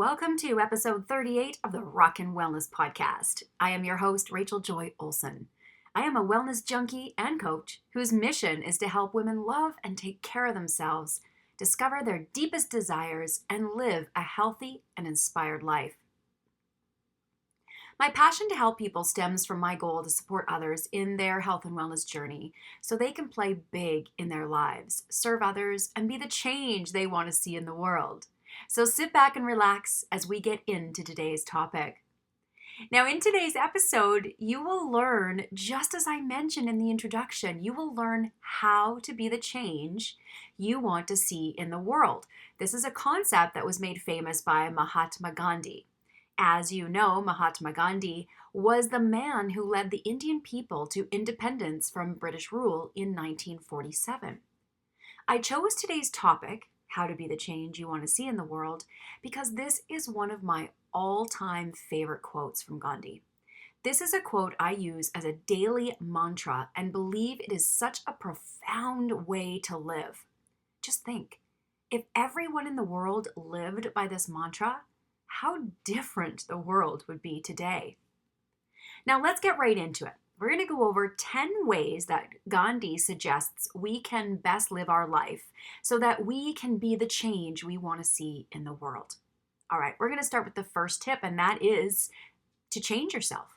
welcome to episode 38 of the Rock and Wellness Podcast. I am your host, Rachel Joy Olson. I am a wellness junkie and coach whose mission is to help women love and take care of themselves, discover their deepest desires, and live a healthy and inspired life. My passion to help people stems from my goal to support others in their health and wellness journey so they can play big in their lives, serve others, and be the change they want to see in the world. So sit back and relax as we get into today's topic. Now, in today's episode, you will learn, just as I mentioned in the introduction, you will learn how to be the change you want to see in the world. This is a concept that was made famous by Mahatma Gandhi. As you know, Mahatma Gandhi was the man who led the Indian people to independence from British rule in 1947. I chose today's topic, how to be the change you want to see in the world, because this is one of my all-time favorite quotes from Gandhi. This is a quote I use as a daily mantra and believe it is such a profound way to live. Just think, if everyone in the world lived by this mantra, how different the world would be today. Now let's get right into it. We're going to go over 10 ways that Gandhi suggests we can best live our life so that we can be the change we want to see in the world. All right, we're going to start with the first tip, and that is to change yourself.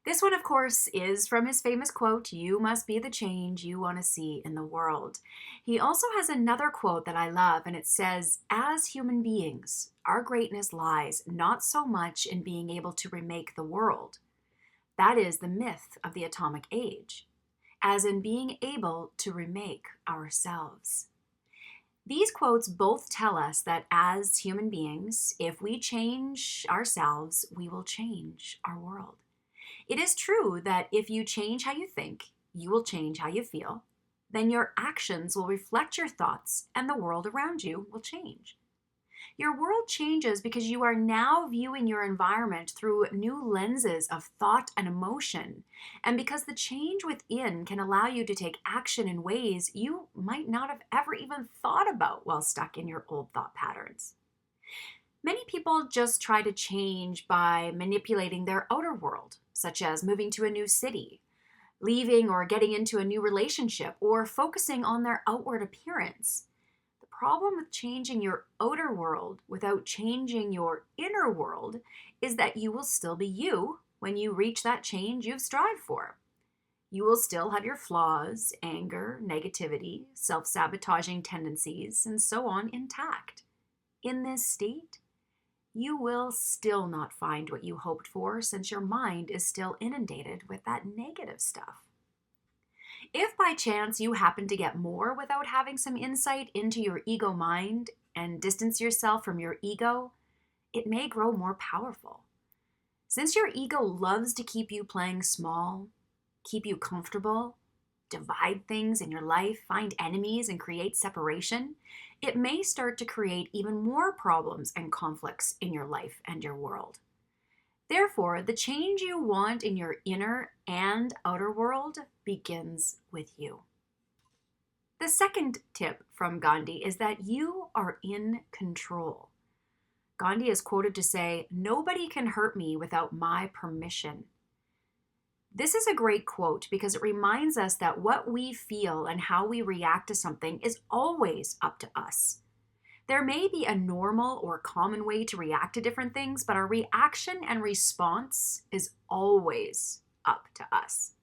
This one, of course, is from his famous quote, "You must be the change you want to see in the world." He also has another quote that I love, and it says, "As human beings, our greatness lies not so much in being able to remake the world. That is the myth of the atomic age, as in being able to remake ourselves." These quotes both tell us that as human beings, if we change ourselves, we will change our world. It is true that if you change how you think, you will change how you feel. Then your actions will reflect your thoughts and the world around you will change. Your world changes because you are now viewing your environment through new lenses of thought and emotion, and because the change within can allow you to take action in ways you might not have ever even thought about while stuck in your old thought patterns. Many people just try to change by manipulating their outer world, such as moving to a new city, leaving or getting into a new relationship, or focusing on their outward appearance. The problem with changing your outer world without changing your inner world is that you will still be you when you reach that change you've strived for. You will still have your flaws, anger, negativity, self-sabotaging tendencies, and so on intact. In this state, you will still not find what you hoped for since your mind is still inundated with that negative stuff. If by chance you happen to get more without having some insight into your ego mind and distance yourself from your ego, it may grow more powerful. Since your ego loves to keep you playing small, keep you comfortable, divide things in your life, find enemies, and create separation, it may start to create even more problems and conflicts in your life and your world. Therefore, the change you want in your inner and outer world begins with you. The second tip from Gandhi is that you are in control. Gandhi is quoted to say, "Nobody can hurt me without my permission." This is a great quote because it reminds us that what we feel and how we react to something is always up to us. There may be a normal or common way to react to different things, but our reaction and response is always up to us.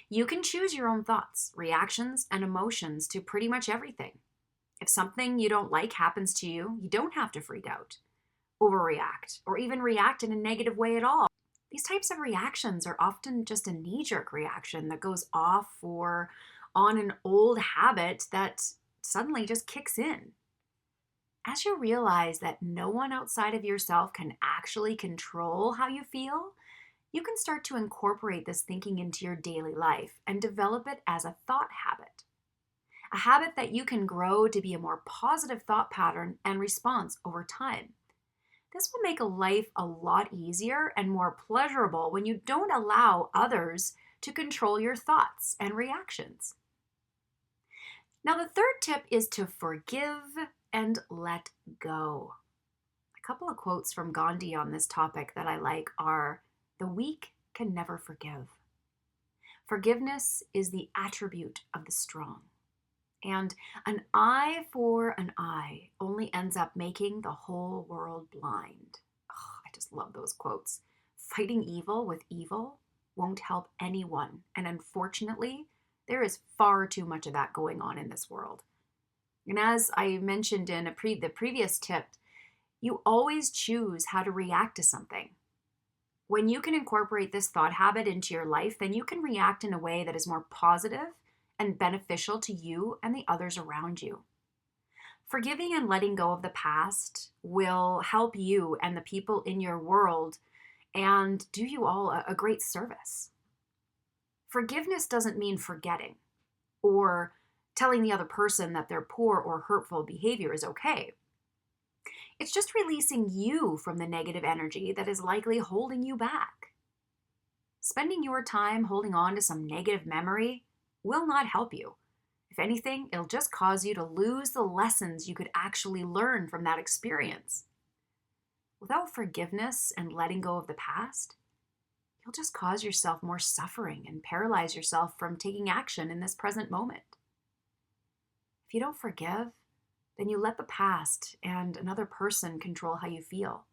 You can choose your own thoughts, reactions, and emotions to pretty much everything. If something you don't like happens to you, you don't have to freak out, overreact, or even react in a negative way at all. These types of reactions are often just a knee-jerk reaction that goes off or on an old habit that suddenly just kicks in. As you realize that no one outside of yourself can actually control how you feel, you can start to incorporate this thinking into your daily life and develop it as a thought habit. A habit that you can grow to be a more positive thought pattern and response over time. This will make a life a lot easier and more pleasurable when you don't allow others to control your thoughts and reactions. Now, the third tip is to forgive and let go. couple of quotes from Gandhi on this topic that I like are: "The weak can never forgive. Forgiveness is the attribute of the strong. And an eye for an eye only ends up making the whole world blind." Oh, I just love those quotes. Fighting evil with evil won't help anyone. And unfortunately, there is far too much of that going on in this world. And as I mentioned in the previous tip, you always choose how to react to something. When you can incorporate this thought habit into your life, then you can react in a way that is more positive and beneficial to you and the others around you. Forgiving and letting go of the past will help you and the people in your world and do you all a great service. Forgiveness doesn't mean forgetting or telling the other person that their poor or hurtful behavior is okay. It's just releasing you from the negative energy that is likely holding you back. Spending your time holding on to some negative memory will not help you. If anything, it'll just cause you to lose the lessons you could actually learn from that experience. Without forgiveness and letting go of the past, you'll just cause yourself more suffering and paralyze yourself from taking action in this present moment. If you don't forgive, then you let the past and another person control how you feel.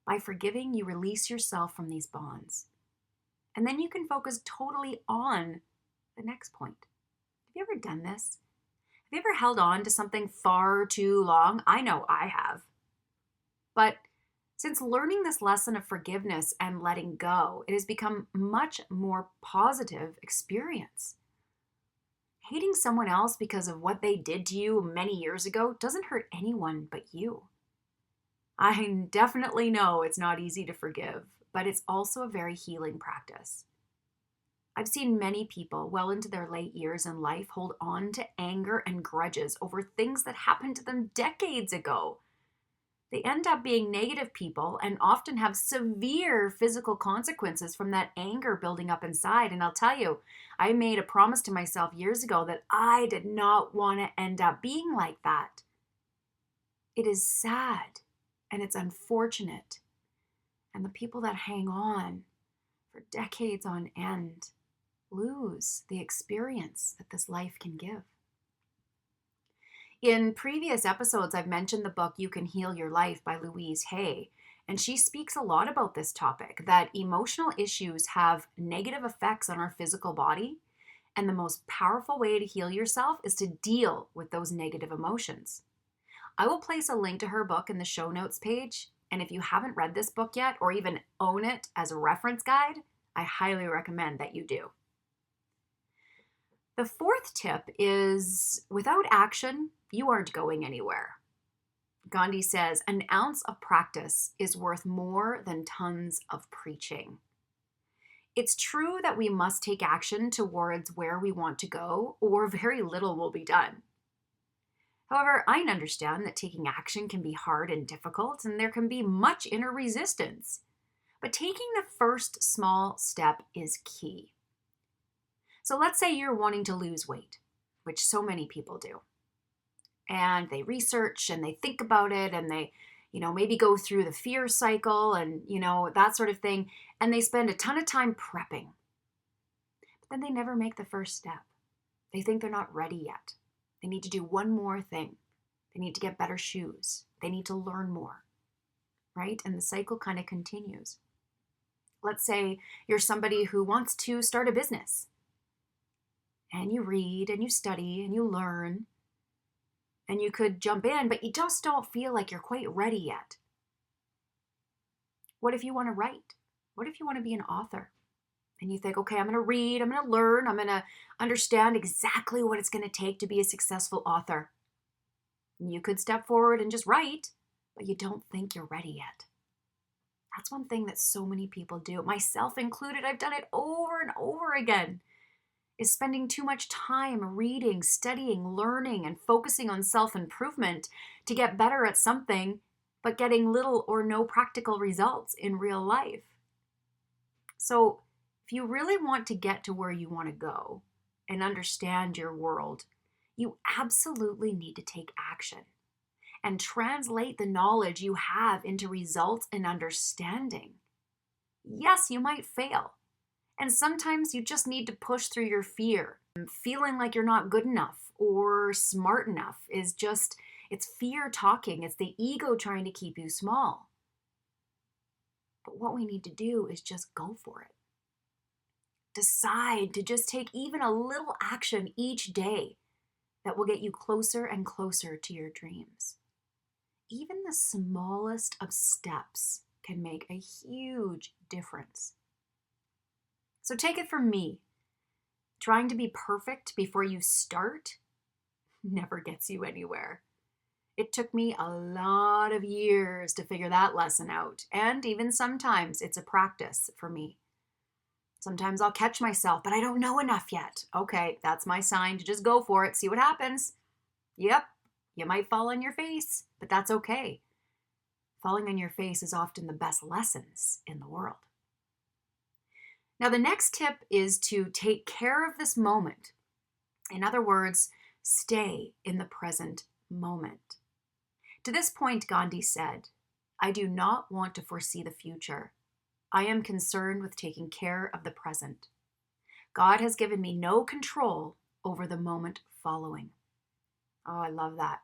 By forgiving, you release yourself from these bonds. And then you can focus totally on the next point. Have you ever done this? Have you ever held on to something far too long? I know I have. But since learning this lesson of forgiveness and letting go, it has become much more positive experience. Hating someone else because of what they did to you many years ago doesn't hurt anyone but you. I definitely know it's not easy to forgive, but it's also a very healing practice. I've seen many people well into their late years in life hold on to anger and grudges over things that happened to them decades ago. They end up being negative people and often have severe physical consequences from that anger building up inside. And I'll tell you, I made a promise to myself years ago that I did not want to end up being like that. It is sad and it's unfortunate. And the people that hang on for decades on end lose the experience that this life can give. In previous episodes, I've mentioned the book You Can Heal Your Life by Louise Hay, and she speaks a lot about this topic, that emotional issues have negative effects on our physical body, and the most powerful way to heal yourself is to deal with those negative emotions. I will place a link to her book in the show notes page, and if you haven't read this book yet or even own it as a reference guide, I highly recommend that you do. The fourth tip is without action, you aren't going anywhere. Gandhi says, "An ounce of practice is worth more than tons of preaching." It's true that we must take action towards where we want to go, or very little will be done. However, I understand that taking action can be hard and difficult, and there can be much inner resistance. But taking the first small step is key. So let's say you're wanting to lose weight, which so many people do. And they research and they think about it and they, maybe go through the fear cycle and, that sort of thing. And they spend a ton of time prepping. But then they never make the first step. They think they're not ready yet. They need to do one more thing. They need to get better shoes. They need to learn more, right? And the cycle kind of continues. Let's say you're somebody who wants to start a business. And you read and you study and you learn. And you could jump in, but you just don't feel like you're quite ready yet. What if you want to write? What if you want to be an author? And you think, okay, I'm going to read, I'm going to learn, I'm going to understand exactly what it's going to take to be a successful author. And you could step forward and just write, but you don't think you're ready yet. That's one thing that so many people do, myself included. I've done it over and over again. Is spending too much time reading, studying, learning, and focusing on self-improvement to get better at something, but getting little or no practical results in real life. So if you really want to get to where you want to go and understand your world, you absolutely need to take action. and translate the knowledge you have into results and understanding. Yes, you might fail. And sometimes you just need to push through your fear. Feeling like you're not good enough or smart enough is just, it's fear talking. It's the ego trying to keep you small. But what we need to do is just go for it. Decide to just take even a little action each day that will get you closer and closer to your dreams. Even the smallest of steps can make a huge difference. So take it from me. Trying to be perfect before you start never gets you anywhere. It took me a lot of years to figure that lesson out, and even sometimes it's a practice for me. Sometimes I'll catch myself, but I don't know enough yet. Okay, that's my sign to just go for it, see what happens. Yep, you might fall on your face, but that's okay. Falling on your face is often the best lessons in the world. Now, the next tip is to take care of this moment. In other words, stay in the present moment. To this point, Gandhi said, "I do not want to foresee the future. I am concerned with taking care of the present. God has given me no control over the moment following." Oh, I love that.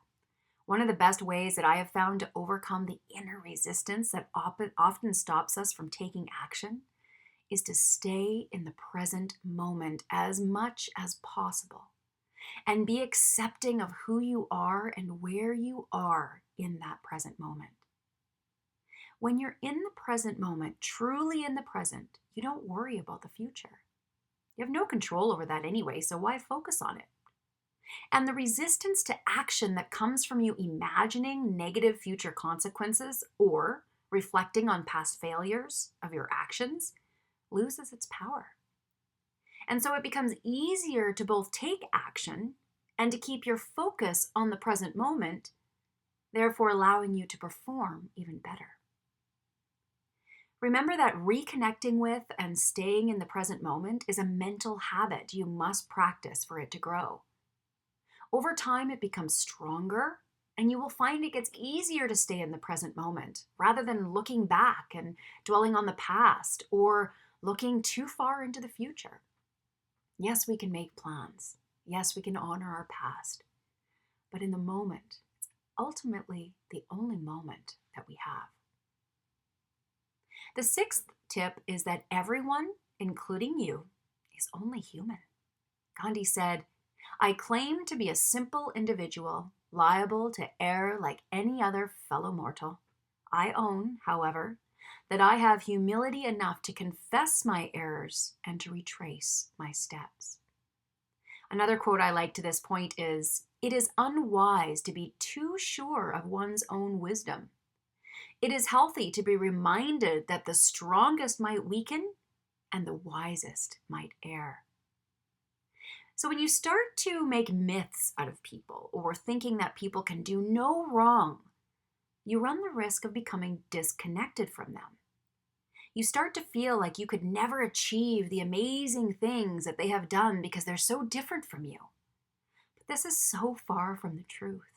One of the best ways that I have found to overcome the inner resistance that often stops us from taking action is to stay in the present moment as much as possible and be accepting of who you are and where you are in that present moment. When you're in the present moment, truly in the present, you don't worry about the future. You have no control over that anyway, so why focus on it? And the resistance to action that comes from you imagining negative future consequences or reflecting on past failures of your actions loses its power. And so it becomes easier to both take action and to keep your focus on the present moment, therefore allowing you to perform even better. Remember that reconnecting with and staying in the present moment is a mental habit you must practice for it to grow. Over time, it becomes stronger, and you will find it gets easier to stay in the present moment rather than looking back and dwelling on the past or looking too far into the future. Yes, we can make plans. Yes, we can honor our past. But in the moment, it's ultimately the only moment that we have. The sixth tip is that everyone, including you, is only human. Gandhi said, "I claim to be a simple individual, liable to err like any other fellow mortal. I own, however, that I have humility enough to confess my errors and to retrace my steps." Another quote I like to this point is, "It is unwise to be too sure of one's own wisdom. It is healthy to be reminded that the strongest might weaken and the wisest might err." So when you start to make myths out of people or thinking that people can do no wrong, you run the risk of becoming disconnected from them. You start to feel like you could never achieve the amazing things that they have done because they're so different from you. But this is so far from the truth.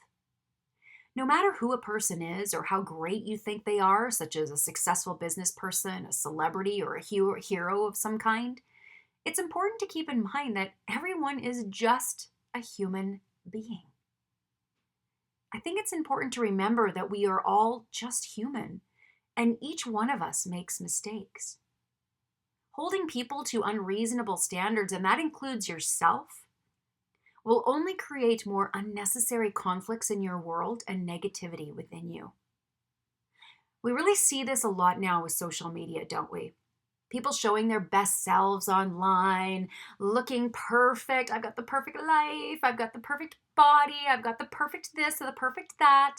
No matter who a person is or how great you think they are, such as a successful business person, a celebrity, or a hero of some kind, it's important to keep in mind that everyone is just a human being. I think it's important to remember that we are all just human, and each one of us makes mistakes. Holding people to unreasonable standards, and that includes yourself, will only create more unnecessary conflicts in your world and negativity within you. We really see this a lot now with social media, don't we? People showing their best selves online, looking perfect. I've got the perfect life. I've got the perfect body. I've got the perfect this or the perfect that.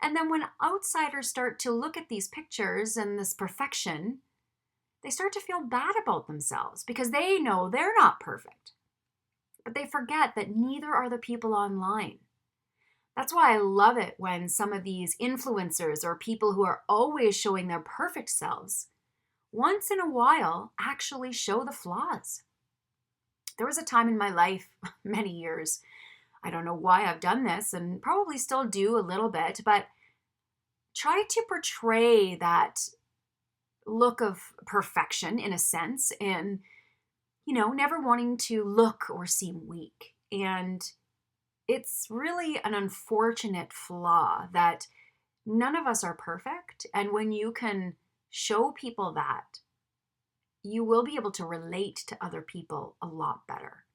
And then when outsiders start to look at these pictures and this perfection, they start to feel bad about themselves because they know they're not perfect. But they forget that neither are the people online. That's why I love it when some of these influencers or people who are always showing their perfect selves once in a while actually show the flaws. There was a time in my life, many years, I don't know why I've done this and probably still do a little bit, but try to portray that look of perfection in a sense and, never wanting to look or seem weak. And it's really an unfortunate flaw that none of us are perfect. And when you can show people that, you will be able to relate to other people a lot better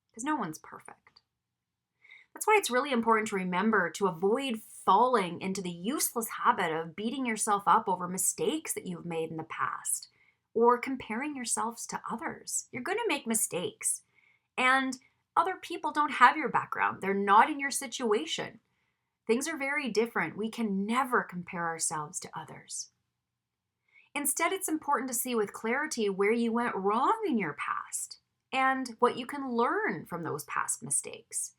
because no one's perfect. That's why it's really important to remember to avoid falling into the useless habit of beating yourself up over mistakes that you've made in the past or comparing yourselves to others. You're going to make mistakes, and other people don't have your background. They're not in your situation. Things are very different. We can never compare ourselves to others. Instead, it's important to see with clarity where you went wrong in your past and what you can learn from those past mistakes.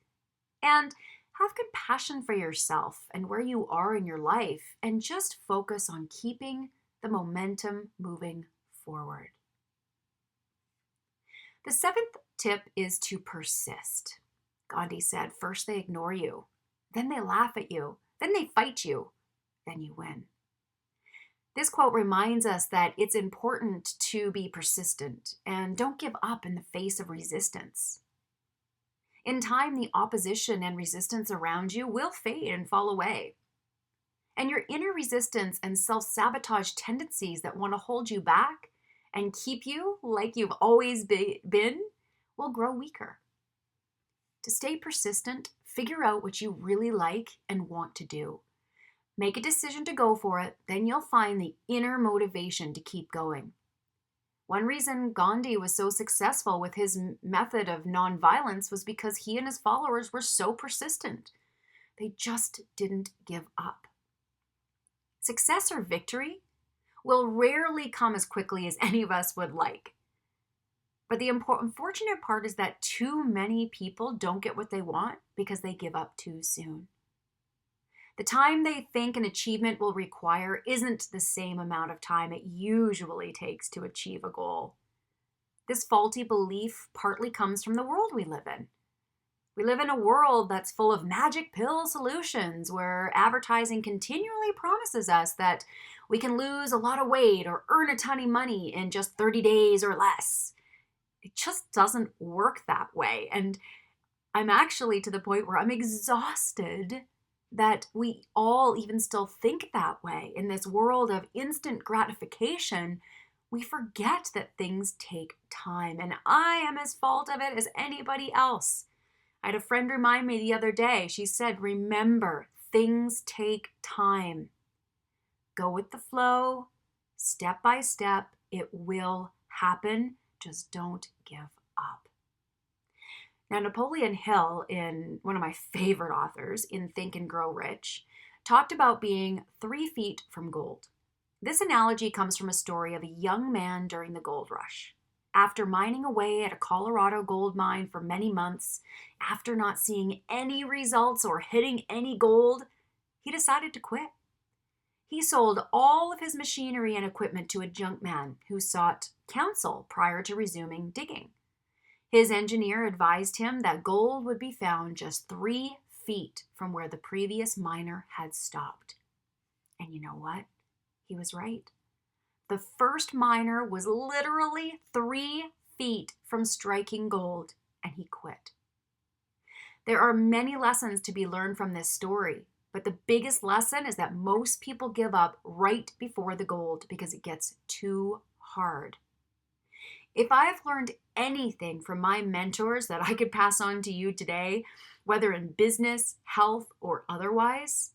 And have compassion for yourself and where you are in your life, and just focus on keeping the momentum moving forward. The seventh tip is to persist. Gandhi said, first they ignore you, then they laugh at you, then they fight you, then you win. This quote reminds us that it's important to be persistent and don't give up in the face of resistance. In time, the opposition and resistance around you will fade and fall away. And your inner resistance and self-sabotage tendencies that want to hold you back and keep you like you've always been will grow weaker. To stay persistent, figure out what you really like and want to do. Make a decision to go for it, then you'll find the inner motivation to keep going. One reason Gandhi was so successful with his method of nonviolence was because he and his followers were so persistent. They just didn't give up. Success or victory will rarely come as quickly as any of us would like. But the unfortunate part is that too many people don't get what they want because they give up too soon. The time they think an achievement will require isn't the same amount of time it usually takes to achieve a goal. This faulty belief partly comes from the world we live in. We live in a world that's full of magic pill solutions where advertising continually promises us that we can lose a lot of weight or earn a ton of money in just 30 days or less. It just doesn't work that way. And I'm actually to the point where I'm exhausted that we all even still think that way. In this world of instant gratification, we forget that things take time. And I am as fault of it as anybody else. I had a friend remind me the other day. She said, remember, things take time. Go with the flow, step by step. It will happen. Just don't give up. Now, Napoleon Hill, in one of my favorite authors, in Think and Grow Rich, talked about being 3 feet from gold. This analogy comes from a story of a young man during the gold rush. After mining away at a Colorado gold mine for many months, after not seeing any results or hitting any gold, he decided to quit. He sold all of his machinery and equipment to a junkman who sought counsel prior to resuming digging. His engineer advised him that gold would be found just 3 feet from where the previous miner had stopped. And you know what? He was right. The first miner was literally 3 feet from striking gold, and he quit. There are many lessons to be learned from this story, but the biggest lesson is that most people give up right before the gold because it gets too hard. If I've learned anything from my mentors that I could pass on to you today, whether in business, health, or otherwise,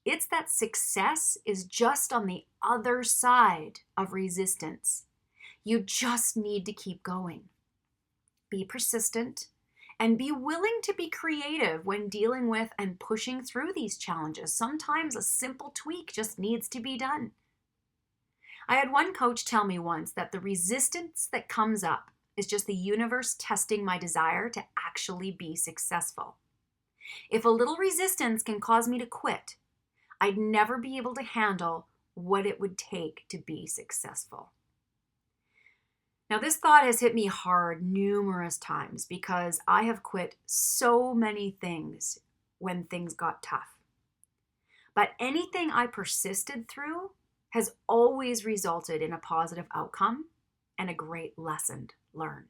it's that success is just on the other side of resistance. You just need to keep going. Be persistent and be willing to be creative when dealing with and pushing through these challenges. Sometimes a simple tweak just needs to be done. I had one coach tell me once that the resistance that comes up is just the universe testing my desire to actually be successful. If a little resistance can cause me to quit, I'd never be able to handle what it would take to be successful. Now, this thought has hit me hard numerous times because I have quit so many things when things got tough. But anything I persisted through has always resulted in a positive outcome and a great lesson learned.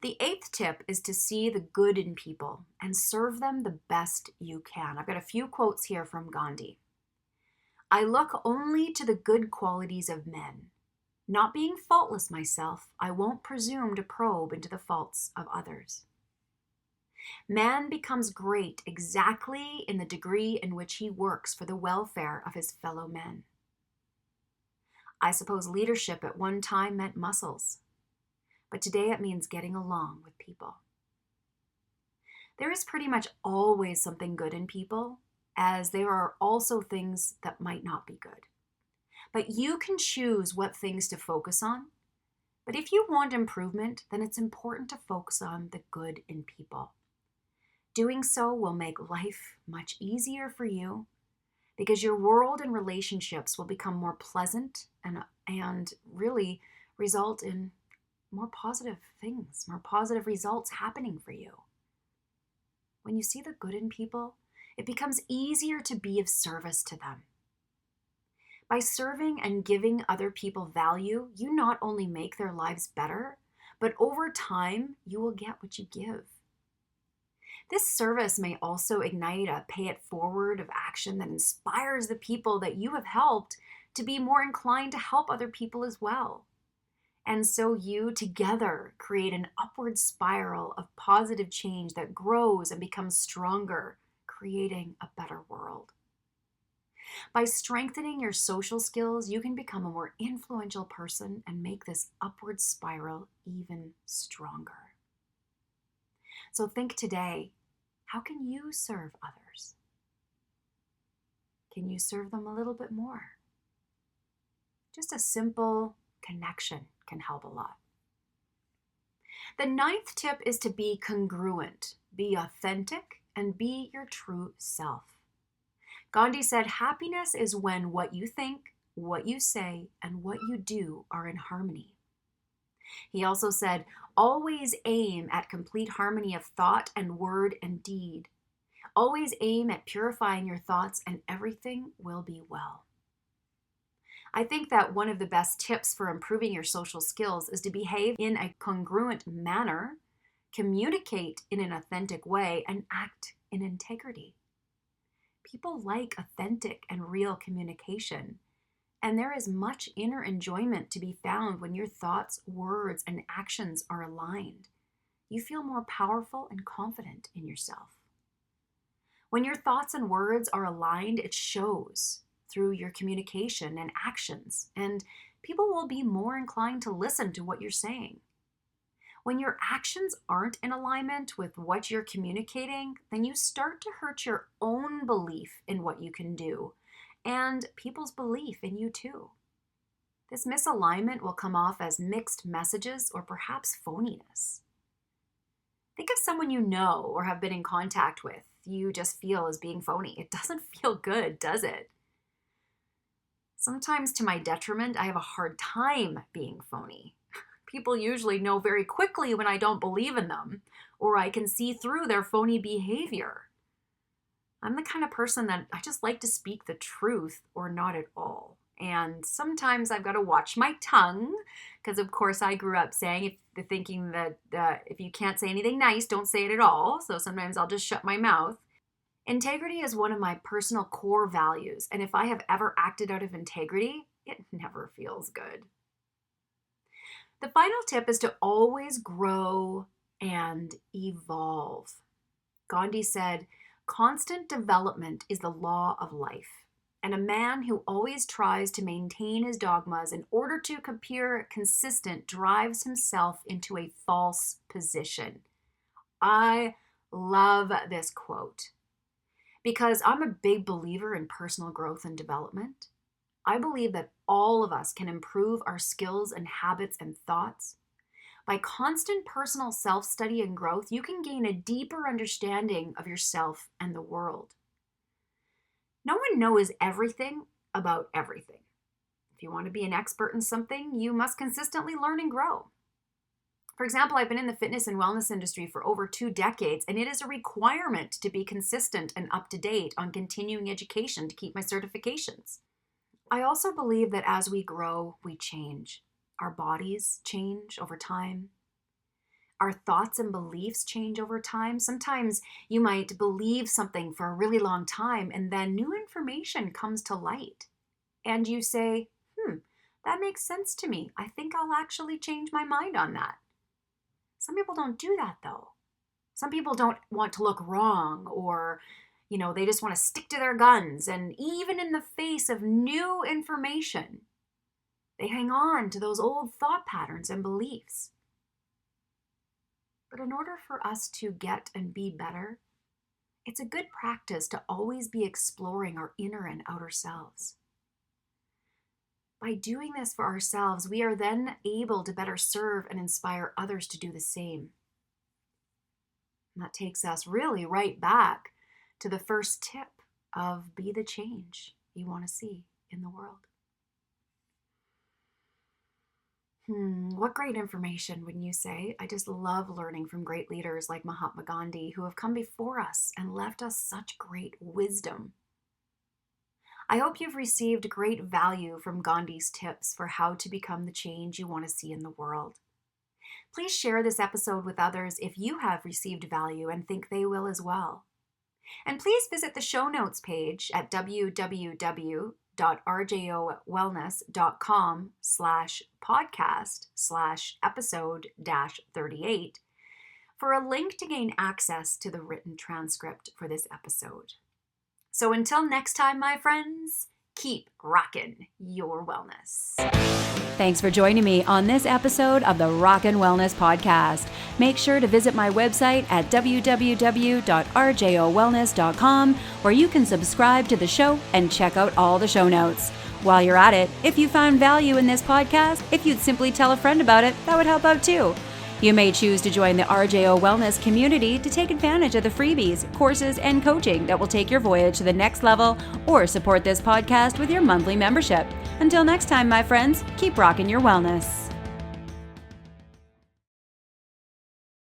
The eighth tip is to see the good in people and serve them the best you can. I've got a few quotes here from Gandhi. I look only to the good qualities of men. Not being faultless myself, I won't presume to probe into the faults of others. Man becomes great exactly in the degree in which he works for the welfare of his fellow men. I suppose leadership at one time meant muscles, but today it means getting along with people. There is pretty much always something good in people, as there are also things that might not be good. But you can choose what things to focus on. But if you want improvement, then it's important to focus on the good in people. Doing so will make life much easier for you because your world and relationships will become more pleasant and really result in more positive things, more positive results happening for you. When you see the good in people, it becomes easier to be of service to them. By serving and giving other people value, you not only make their lives better, but over time, you will get what you give. This service may also ignite a pay it forward of action that inspires the people that you have helped to be more inclined to help other people as well. And so you together create an upward spiral of positive change that grows and becomes stronger, creating a better world. By strengthening your social skills, you can become a more influential person and make this upward spiral even stronger. So think today, how can you serve others? Can you serve them a little bit more? Just a simple connection can help a lot. The ninth tip is to be congruent, be authentic, and be your true self. Gandhi said, happiness is when what you think, what you say, and what you do are in harmony. He also said, always aim at complete harmony of thought and word and deed. Always aim at purifying your thoughts and everything will be well. I think that one of the best tips for improving your social skills is to behave in a congruent manner, communicate in an authentic way, and act in integrity. People like authentic and real communication, and there is much inner enjoyment to be found when your thoughts, words, and actions are aligned. You feel more powerful and confident in yourself. When your thoughts and words are aligned, it shows through your communication and actions, and people will be more inclined to listen to what you're saying. When your actions aren't in alignment with what you're communicating, then you start to hurt your own belief in what you can do and people's belief in you too. This misalignment will come off as mixed messages or perhaps phoniness. Think of someone you know or have been in contact with you just feel as being phony. It doesn't feel good, does it? Sometimes to my detriment, I have a hard time being phony. People usually know very quickly when I don't believe in them, or I can see through their phony behavior. I'm the kind of person that I just like to speak the truth or not at all. And sometimes I've got to watch my tongue, because of course I grew up thinking that if you can't say anything nice, don't say it at all. So sometimes I'll just shut my mouth. Integrity is one of my personal core values, and if I have ever acted out of integrity, it never feels good. The final tip is to always grow and evolve. Gandhi said, constant development is the law of life, and a man who always tries to maintain his dogmas in order to appear consistent drives himself into a false position. I love this quote because I'm a big believer in personal growth and development. I believe that all of us can improve our skills and habits and thoughts. By constant personal self-study and growth, you can gain a deeper understanding of yourself and the world. No one knows everything about everything. If you want to be an expert in something, you must consistently learn and grow. For example, I've been in the fitness and wellness industry for over 2 decades, and it is a requirement to be consistent and up to date on continuing education to keep my certifications. I also believe that as we grow, we change. Our bodies change over time. Our thoughts and beliefs change over time. Sometimes you might believe something for a really long time, and then new information comes to light. And you say, that makes sense to me. I think I'll actually change my mind on that. Some people don't do that, though. Some people don't want to look wrong, or, they just want to stick to their guns. And even in the face of new information, they hang on to those old thought patterns and beliefs. But in order for us to get and be better, it's a good practice to always be exploring our inner and outer selves. By doing this for ourselves, we are then able to better serve and inspire others to do the same. And that takes us really right back to the first tip of be the change you want to see in the world. What great information, wouldn't you say? I just love learning from great leaders like Mahatma Gandhi, who have come before us and left us such great wisdom. I hope you've received great value from Gandhi's tips for how to become the change you want to see in the world. Please share this episode with others if you have received value and think they will as well. And please visit the show notes page at www.rjowellness.com/podcast/episode-38 for a link to gain access to the written transcript for this episode. So until next time, my friends, keep rockin' your wellness. Thanks for joining me on this episode of the Rockin' Wellness Podcast. Make sure to visit my website at www.rjowellness.com, where you can subscribe to the show and check out all the show notes. While you're at it, if you found value in this podcast, if you'd simply tell a friend about it, that would help out too. You may choose to join the R.J.O Wellness community to take advantage of the freebies, courses, and coaching that will take your voyage to the next level, or support this podcast with your monthly membership. Until next time, my friends, keep rocking your wellness.